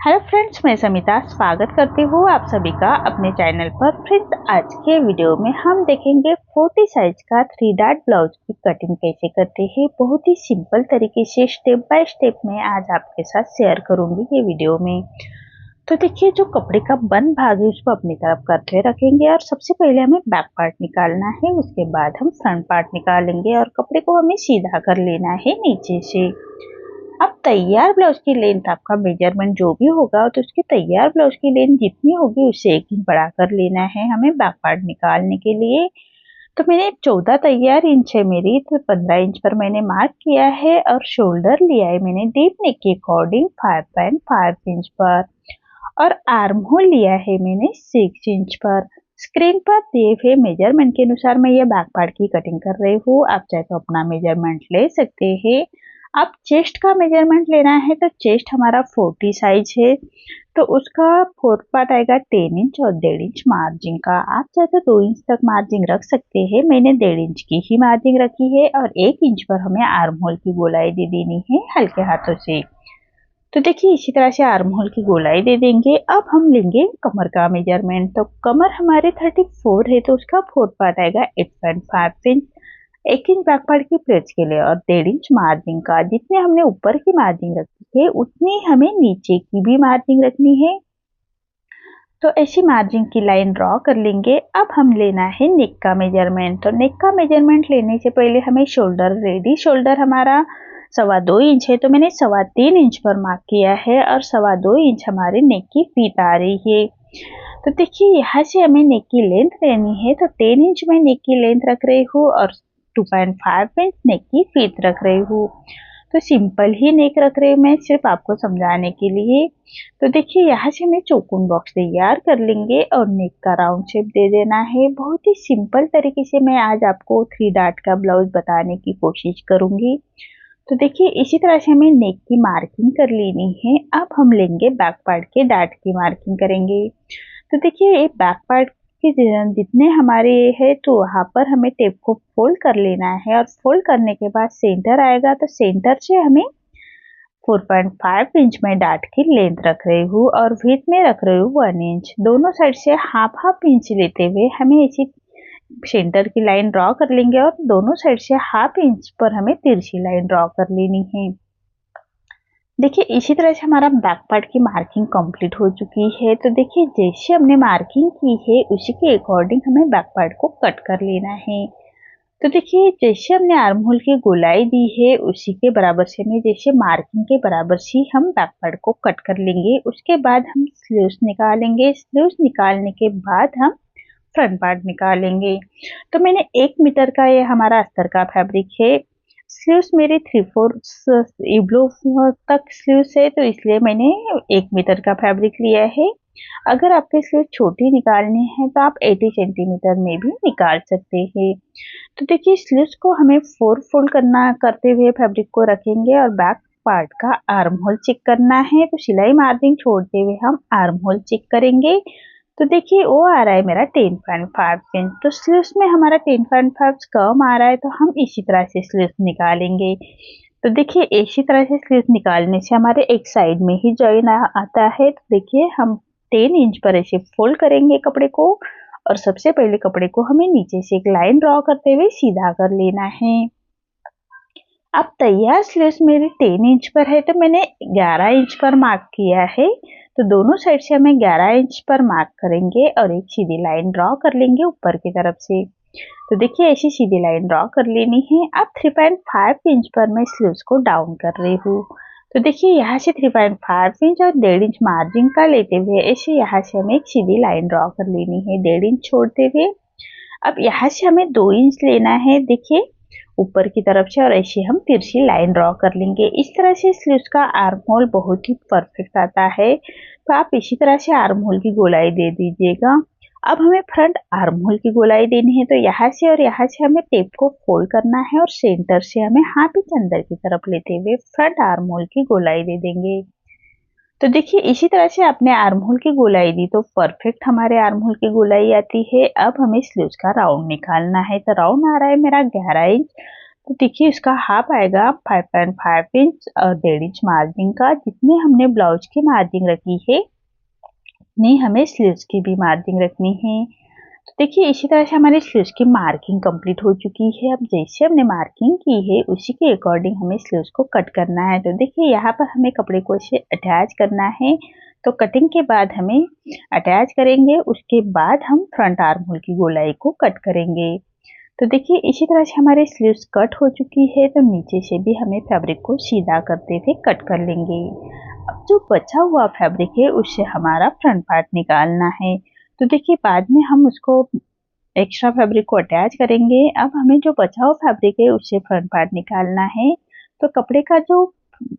Hello friends, मैं समिता स्वागत करती हूँ आप सभी का अपने चैनल पर। फ्रेंड्स, आज के वीडियो में हम देखेंगे 40 साइज का 3 डॉट ब्लाउज की कटिंग कैसे करते हैं। बहुत ही सिंपल तरीके से स्टेप बाय स्टेप में आज आपके साथ शेयर करूंगी ये वीडियो में। तो देखिए, जो कपड़े का बंद भाग है उसको अपनी तरफ करते रखेंगे और सबसे पहले हमें बैक पार्ट निकालना है। उसके बाद हम फ्रंट पार्ट निकालेंगे और कपड़े को हमें सीधा कर लेना है नीचे से। अब तैयार ब्लाउज की लेंथ आपका मेजरमेंट जो भी होगा तो उसके तैयार ब्लाउज की लेंथ जितनी होगी उससे 1 इंच बढ़ा कर लेना है हमें बैक पार्ट निकालने के लिए। तो मैंने 14 तैयार इंच है मेरी, तो 15 इंच पर मैंने मार्क किया है और शोल्डर लिया है मैंने डीप नेक के अकॉर्डिंग 5.5 इंच पर और आर्म होल लिया है मैंने 6 इंच पर। स्क्रीन पर दिए हुए मेजरमेंट के अनुसार मैं ये बैक पार्ट की कटिंग कर रही हूँ। आप चाहे तो अपना मेजरमेंट ले सकते हैं। अब चेस्ट का मेजरमेंट लेना है तो चेस्ट हमारा 40 साइज है, तो उसका फोर्थ पार्ट आएगा 10 इंच और 1.5 इंच मार्जिन का। आप चाहे तो 2 इंच तक मार्जिन रख सकते हैं। मैंने 1.5 इंच की ही मार्जिन रखी है और 1 इंच पर हमें आर्म होल की गोलाई दे देनी है हल्के हाथों से। तो देखिए, इसी तरह से आर्म होल की गोलाई दे देंगे। अब हम लेंगे कमर का मेजरमेंट। तो कमर हमारे 34 है, तो उसका फोर्थ पार्ट आएगा 8.5 इंच। 1 इंच बैक पार्ट की प्लेट्स के लिए और 1.5 इंच मार्जिन का। जितने हमने ऊपर की मार्जिन रखी है उतनी हमें नीचे की भी मार्जिन रखनी है। तो ऐसी मार्जिन की लाइन ड्रॉ कर लेंगे। अब हम लेना है नेक का मेजरमेंट। तो नेक का मेजरमेंट लेने से पहले हमें शोल्डर रेडी शोल्डर हमारा 2.25 इंच है, तो मैंने 3.25 इंच पर मार्क किया है और 2.25 इंच हमारे नेक की फीत आ रही है। तो देखिए, यहाँ से हमें नेक की लेंथ लेनी है, तो 10 इंच में नेक की लेंथ रख रही हूँ और 2.5 इंच नेक की फीत रख रही हूँ। तो सिंपल ही नेक रख रही हूँ मैं, सिर्फ आपको समझाने के लिए। तो देखिए, यहाँ से हमें चौकोन बॉक्स तैयार कर लेंगे और नेक का राउंड शेप दे देना है। बहुत ही सिंपल तरीके से मैं आज आपको 3 डॉट का ब्लाउज बताने की कोशिश करूंगी। तो देखिए, इसी तरह से हमें नेक की मार्किंग कर लेनी है। अब हम लेंगे बैक पार्ट के डार्ट की मार्किंग करेंगे। तो देखिए, ये बैक पार्ट के जितने हमारे है तो वहाँ पर हमें टेप को फोल्ड कर लेना है और फोल्ड करने के बाद सेंटर आएगा, तो सेंटर से हमें 4.5 इंच में डार्ट की लेंथ रख रही हूँ और विड्थ में रख रही हूँ 1 इंच। दोनों साइड से हाफ हाफ इंच लेते हुए हमें इसी सेंटर की लाइन ड्रॉ कर लेंगे और दोनों साइड से हाफ इंच पर हमें तिरछी लाइन ड्रॉ कर लेनी है। देखिए, इसी तरह से हमारा बैक पार्ट की मार्किंग कंप्लीट हो चुकी है। तो देखिए, जैसे हमने मार्किंग की है उसी के अकॉर्डिंग हमें बैक पार्ट को कट कर लेना है। तो देखिए, जैसे हमने आर्म होल की गोलाई दी है उसी के बराबर से हमें जैसे मार्किंग के बराबर से हम बैक पार्ट को कट कर लेंगे। उसके बाद हम स्लीव्स निकालेंगे। स्लीव्स निकालने के बाद हम फ्रंट पार्ट निकालेंगे। तो मैंने 1 मीटर का ये हमारा अस्तर का फैब्रिक है। स्लीव्स मेरी 3/4 इब्लो तक स्लीव्स है, तो इसलिए मैंने 1 मीटर का फैब्रिक लिया है। अगर आपके स्लीव छोटी निकालनी है तो आप 80 सेंटीमीटर में भी निकाल सकते हैं। तो देखिए, स्लीव्स को हमें 4 फोल्ड करते हुए फैब्रिक को रखेंगे और बैक पार्ट का आर्म होल चेक करना है। तो सिलाई मार्जिन छोड़ते हुए हम आर्म होल चेक करेंगे। तो देखिए, वो आ रहा है मेरा 10.5 इंच। तो स्लीव्स में हमारा 10.5 कम आ रहा है, तो हम इसी तरह से स्लीव्स निकालेंगे। तो देखिए, इसी तरह से स्लीव्स निकालने से हमारे एक साइड में ही जॉइन आता है। तो देखिए, हम 10 इंच पर ऐसे फोल्ड करेंगे कपड़े को और सबसे पहले कपड़े को हमें नीचे से एक लाइन ड्रॉ करते हुए सीधा कर लेना है। अब तैयार स्लीव्स मेरी 10 इंच पर है, तो मैंने 11 इंच पर मार्क किया है। तो दोनों साइड से हमें 11 इंच पर मार्क करेंगे और एक सीधी लाइन ड्रॉ कर लेंगे ऊपर की तरफ से। तो देखिए, ऐसी सीधी लाइन ड्रॉ कर लेनी है। अब 3.5 इंच पर मैं स्लीव्स को डाउन कर रही हूँ। तो देखिए, यहाँ से 3.5 इंच और 1.5 इंच मार्जिन का लेते हुए ऐसे यहाँ से हमें एक सीधी लाइन ड्रॉ कर लेनी है 1.5 इंच छोड़ते हुए। अब यहाँ से हमें 2 इंच लेना है, देखिए ऊपर की तरफ से, और ऐसे हम तिरछी लाइन ड्रॉ कर लेंगे। इस तरह से स्लीव्स का आर्म होल बहुत ही परफेक्ट आता है। तो आप इसी तरह से आर्म होल की गोलाई दे दीजिएगा। अब हमें फ्रंट आर्म होल की गोलाई देनी है, तो यहाँ से और यहाँ से हमें टेप को फोल्ड करना है और सेंटर से हमें हाफ इंच अंदर की तरफ लेते हुए फ्रंट आर्म होल की गोलाई दे देंगे। तो देखिए, इसी तरह से आपने आर्म होल की गोलाई दी तो परफेक्ट हमारे आर्म होल की गोलाई आती है। अब हमें स्लीव्स का राउंड निकालना है। तो राउंड आ रहा है मेरा 11 इंच। तो देखिए इसका हाफ आएगा 5.5 इंच और 1.5 इंच मार्जिन का। जितने हमने ब्लाउज की मार्जिन रखी है उतनी हमें स्लीव्स की भी मार्जिन रखनी है। तो देखिए इसी तरह से हमारी स्लीव्स की मार्किंग कंप्लीट हो चुकी है। अब जैसे हमने मार्किंग की है उसी के अकॉर्डिंग हमें स्लीव्स को कट करना है। तो देखिए यहाँ पर हमें कपड़े को ऐसे अटैच करना है। तो कटिंग के बाद हमें अटैच करेंगे, उसके बाद हम फ्रंट आर्म होल की गोलाई को कट करेंगे। तो देखिए इसी तरह से हमारी स्लीव्स कट हो चुकी है। तो नीचे से भी हमें फैब्रिक को सीधा करते हुए कट कर लेंगे। अब जो बचा हुआ फैब्रिक है उससे हमारा फ्रंट पार्ट निकालना है। तो देखिए बाद में हम उसको एक्स्ट्रा फैब्रिक को अटैच करेंगे। अब हमें जो बचा हुआ फैब्रिक है उससे फ्रंट पार्ट निकालना है। तो कपड़े का जो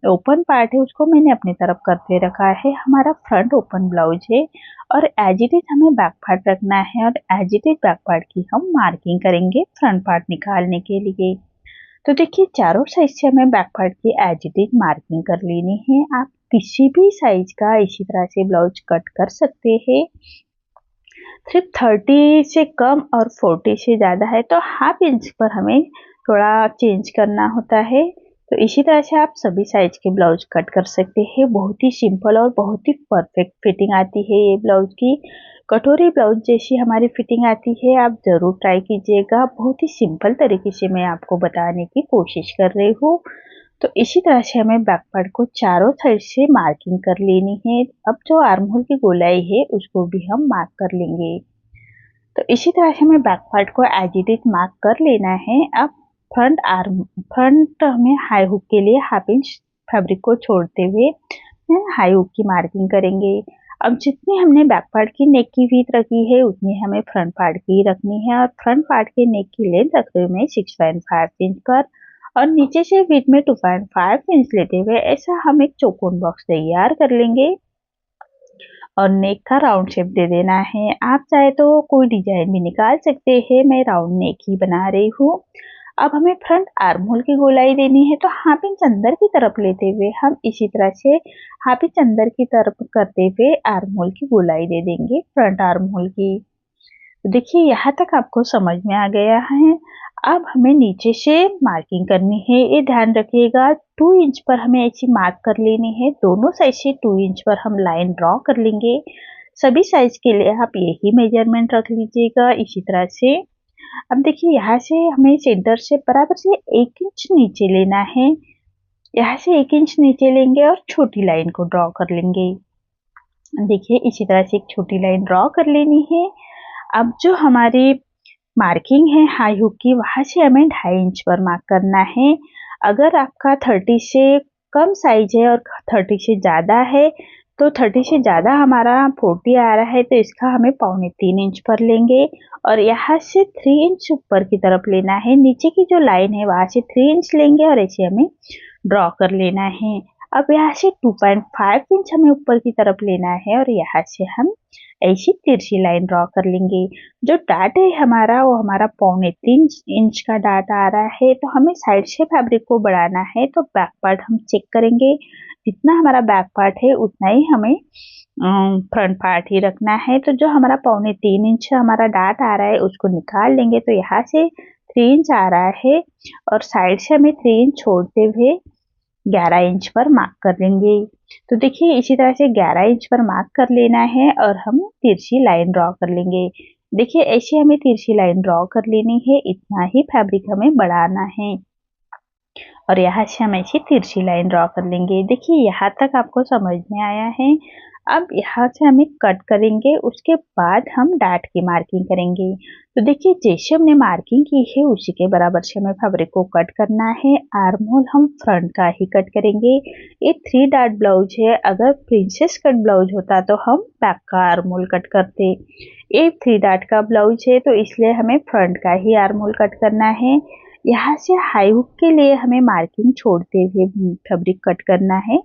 ओपन पार्ट है उसको मैंने अपनी तरफ करके रखा है। हमारा फ्रंट ओपन ब्लाउज है और एज इट इज हमें बैक पार्ट रखना है और as it is back part की हम मार्किंग करेंगे फ्रंट पार्ट निकालने के लिए। तो देखिए चारों साइड से हमें बैक पार्ट की एज इट इज मार्किंग कर लेनी है। आप किसी भी साइज का इसी तरह से ब्लाउज कट कर सकते हैं। सिर्फ 30 से कम और 40 से ज़्यादा है तो हाफ इंच पर हमें थोड़ा चेंज करना होता है। तो इसी तरह से आप सभी साइज के ब्लाउज कट कर सकते हैं। बहुत ही सिंपल और बहुत ही परफेक्ट फिटिंग आती है ये ब्लाउज की। कटोरी ब्लाउज जैसी हमारी फिटिंग आती है। आप ज़रूर ट्राई कीजिएगा। बहुत ही सिंपल तरीके से मैं आपको बताने की कोशिश कर रही हूँ। तो इसी तरह से हमें बैक पार्ट को चारों साइड से मार्किंग कर लेनी है। अब जो आर्म होल की गोलाई है उसको भी हम मार्क कर लेंगे। तो इसी तरह से हमें बैक पार्ट को एज इट इज मार्क कर लेना है। अब फ्रंट हमें हाई हुक के लिए हाफ इंच फैब्रिक को छोड़ते हुए हाई हुक की मार्किंग करेंगे। अब जितनी हमने बैक पार्ट की नेक की विड्थ रखी है उतनी हमें फ्रंट पार्ट की रखनी है और फ्रंट पार्ट के नेक की लेंथ रखते हुए मैं 6.5 इंच पर और नीचे से विड्थ में 2.5 इंच लेते हुए ऐसा हम एक चौकोन बॉक्स तैयार कर लेंगे और नेक का राउंड शेप दे देना है। आप चाहे तो कोई डिजाइन भी निकाल सकते हैं। मैं राउंड नेक ही बना रही हूँ। अब हमें फ्रंट आर्म होल की गोलाई देनी है। तो हाफ इंच अंदर की तरफ लेते हुए हम इसी तरह से हाफ इंच अंदर की तरफ करते हुए आर्म होल की गोलाई दे देंगे फ्रंट आर्म होल की। तो देखिए यहाँ तक आपको समझ में आ गया है। अब हमें नीचे से मार्किंग करनी है। ये ध्यान रखिएगा 2 इंच पर हमें ऐसी मार्क कर लेनी है। दोनों साइड से 2 इंच पर हम लाइन ड्रॉ कर लेंगे। सभी साइज के लिए आप यही मेजरमेंट रख लीजिएगा इसी तरह से। अब देखिए यहाँ से हमें सेंटर से बराबर से 1 इंच नीचे लेना है। यहाँ से 1 इंच नीचे लेंगे और छोटी लाइन को ड्रॉ कर लेंगे। देखिए इसी तरह से एक छोटी लाइन ड्रॉ कर लेनी है। अब जो हमारी मार्किंग है हाई हुक की वहाँ से हमें 2.5 इंच पर मार्क करना है। अगर आपका 30 से कम साइज है और 30 से ज़्यादा है तो 30 से ज़्यादा हमारा 40 आ रहा है तो इसका हमें 2.25 इंच पर लेंगे और यहाँ से 3 इंच ऊपर की तरफ लेना है। नीचे की जो लाइन है वहाँ से 3 इंच लेंगे और ऐसे हमें ड्रॉ कर लेना है। अब यहाँ से 2.5 इंच हमें ऊपर की तरफ लेना है और यहाँ से हम ऐसी तिरछी लाइन ड्रॉ कर लेंगे। जो डाट है हमारा वो हमारा 2.25 इंच का डाट आ रहा है। तो हमें साइड से फैब्रिक को बढ़ाना है। तो बैक पार्ट हम चेक करेंगे। जितना हमारा बैक पार्ट है उतना ही हमें फ्रंट पार्ट ही रखना है। तो जो हमारा 2.25 इंच हमारा डाट आ रहा है उसको निकाल लेंगे। तो यहाँ से 3 इंच आ रहा है और साइड से हमें 3 इंच छोड़ते हुए 11 इंच पर मार्क कर लेंगे। तो देखिए इसी तरह से 11 इंच पर मार्क कर लेना है और हम तिरछी लाइन ड्रॉ कर लेंगे। देखिए ऐसे हमें तिरछी लाइन ड्रॉ कर लेनी है। इतना ही फैब्रिक हमें बढ़ाना है और यहाँ से हम ऐसी तिरछी लाइन ड्रॉ कर लेंगे। देखिए यहाँ तक आपको समझ में आया है। अब यहाँ से हमें कट करेंगे, उसके बाद हम डाट की मार्किंग करेंगे। तो देखिए जैसे हमने मार्किंग की है उसी के बराबर से हमें फैब्रिक को कट करना है। आर्म होल हम फ्रंट का ही कट करेंगे। ये 3 डाट ब्लाउज है। अगर प्रिंसेस कट ब्लाउज होता तो हम बैक का आर्म होल कट करते। ये 3 डाट का ब्लाउज है तो इसलिए हमें फ्रंट का ही आर्म होल कट करना है। यहाँ से हाई हुक के लिए हमें मार्किंग छोड़ते हुए फैब्रिक कट करना है।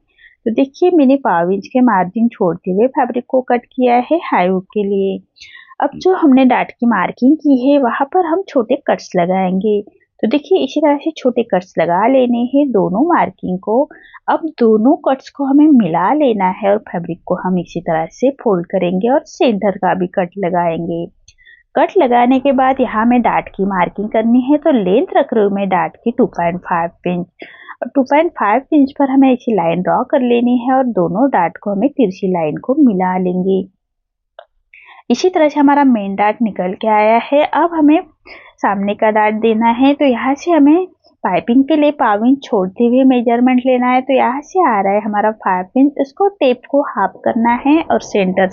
तो देखिए मैंने 1/2 इंच के मार्जिन छोड़ते हुए फैब्रिक को कट किया है हाई हुक के लिए। अब जो हमने डाट की मार्किंग की है वहाँ पर हम छोटे कट्स लगाएंगे। तो देखिए इसी तरह से छोटे कट्स लगा लेने हैं दोनों मार्किंग को। अब दोनों कट्स को हमें मिला लेना है और फैब्रिक को हम इसी तरह से फोल्ड करेंगे और सेंटर का भी कट लगाएंगे। कट लगाने के बाद यहाँ हमें डार्ट की मार्किंग करनी है, तो लेंथ रख रही हूँ मैं डार्ट की 2.5 इंच। और 2.5 इंच पर हमें ऐसी लाइन ड्रॉ कर लेनी है और दोनों डार्ट को हमें तिरछी लाइन को मिला लेंगे। इसी तरह से हमारा मेन डार्ट निकल के आया है। अब हमें सामने का डार्ट देना है, तो यहाँ से हमें पाइपिंग के लिए 5 इंच छोड़ते हुए मेजरमेंट लेना है। तो यहाँ से आ रहा है हमारा 5 इंच, इसको टेप को हाफ करना है और सेंटर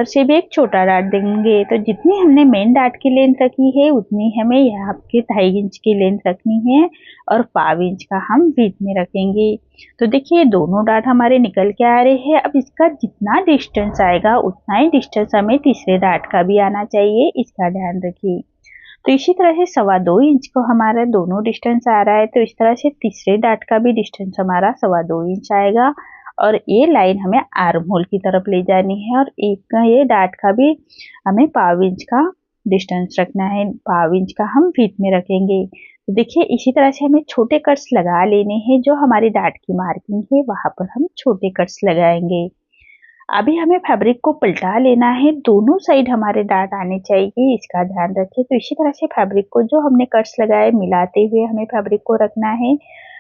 से भी एक छोटा डार्ट देंगे। तो जितनी हमने मेन डार्ट की लेंथ रखी है उतनी हमें यहाँ के 2.5 इंच की लेंथ रखनी है और 5 इंच का हम बीच में रखेंगे। तो देखिए दोनों डार्ट हमारे निकल के आ रहे हैं। अब इसका जितना डिस्टेंस आएगा उतना ही डिस्टेंस हमें तीसरे डार्ट का भी आना चाहिए, इसका ध्यान रखिए। तो इसी तरह से 2.25 इंच को हमारा दोनों डिस्टेंस आ रहा है, तो इस तरह से तीसरे डार्ट का भी डिस्टेंस हमारा 2.25 इंच आएगा। और ये लाइन हमें आर्म होल की तरफ ले जानी है और एक का ये डार्ट का भी हमें 0.5 इंच का डिस्टेंस रखना है, 0.5 इंच का हम बीच में रखेंगे। तो देखिए इसी तरह से हमें छोटे कट्स लगा लेने हैं, जो हमारी डार्ट की मार्किंग है वहां पर हम छोटे कट्स लगाएंगे। अभी हमें फैब्रिक को पलटा लेना है, दोनों साइड हमारे डार्ट आने चाहिए, इसका ध्यान रखें। तो इसी तरह से फैब्रिक को जो हमने कट्स लगाए मिलाते हुए हमें फैब्रिक को रखना है।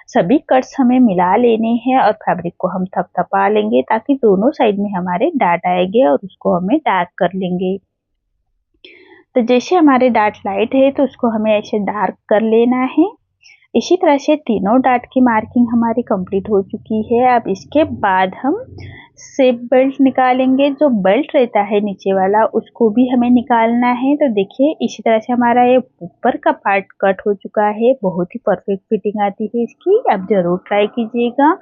सभी कट्स हमें मिला लेने हैं और फैब्रिक को हम थपथपा लेंगे ताकि दोनों साइड में हमारे डार्ट आएंगे और उसको हमें डार्क कर लेंगे। तो जैसे हमारे डार्ट लाइट है तो उसको हमें ऐसे डार्क कर लेना है। इसी तरह से तीनों डार्ट की मार्किंग हमारी कंप्लीट हो चुकी है। अब इसके बाद हम शेप बेल्ट निकालेंगे, जो बेल्ट रहता है नीचे वाला उसको भी हमें निकालना है। तो देखिए इसी तरह से हमारा ये ऊपर का पार्ट कट हो चुका है, बहुत ही परफेक्ट फिटिंग आती है इसकी, आप जरूर ट्राई कीजिएगा।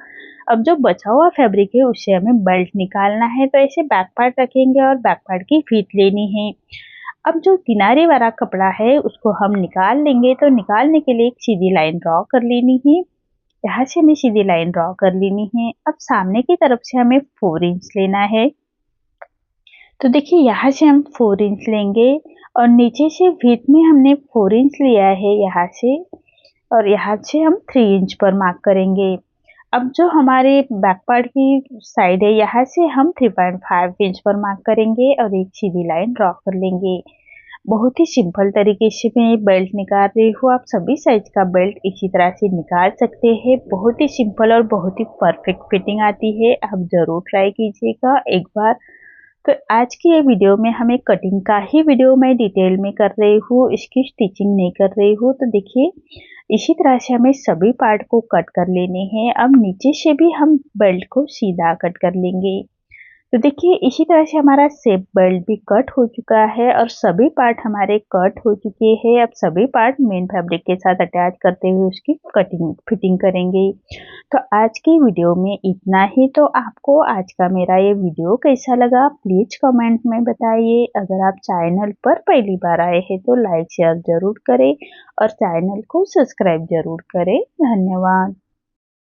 अब जो बचा हुआ फैब्रिक है उससे हमें बेल्ट निकालना है, तो ऐसे बैक पार्ट रखेंगे और बैक पार्ट की फीट लेनी है। अब जो किनारे वाला कपड़ा है उसको हम निकाल लेंगे, तो निकालने के लिए एक सीधी लाइन ड्रॉ कर लेनी है। यहाँ से हमें सीधी लाइन ड्रॉ कर लेनी है। अब सामने की तरफ से हमें 4 इंच लेना है। तो देखिए यहाँ से हम 4 इंच लेंगे और नीचे से विड्थ में हमने 4 इंच लिया है यहाँ से, और यहाँ से हम 3 इंच पर मार्क करेंगे। अब जो हमारे बैक पार्ट की साइड है यहाँ से हम 3.5 इंच पर मार्क करेंगे और एक सीधी लाइन ड्रॉ कर लेंगे। बहुत ही सिंपल तरीके से मैं बेल्ट निकाल रही हूँ, आप सभी साइज का बेल्ट इसी तरह से निकाल सकते हैं। बहुत ही सिंपल और बहुत ही परफेक्ट फिटिंग आती है, आप ज़रूर ट्राई कीजिएगा एक बार। तो आज की ये वीडियो में हमें कटिंग का ही वीडियो मैं डिटेल में कर रही हूँ, इसकी स्टिचिंग नहीं कर रही हूँ। तो देखिए इसी तरह से हमें सभी पार्ट को कट कर लेने हैं। अब नीचे से भी हम बेल्ट को सीधा कट कर लेंगे। तो देखिए इसी तरह से हमारा शेप बेल्ट भी कट हो चुका है और सभी पार्ट हमारे कट हो चुके हैं। अब सभी पार्ट मेन फैब्रिक के साथ अटैच करते हुए उसकी कटिंग फिटिंग करेंगे। तो आज की वीडियो में इतना ही। तो आपको आज का मेरा ये वीडियो कैसा लगा प्लीज कमेंट में बताइए। अगर आप चैनल पर पहली बार आए हैं तो लाइक शेयर जरूर करें और चैनल को सब्सक्राइब जरूर करें। धन्यवाद।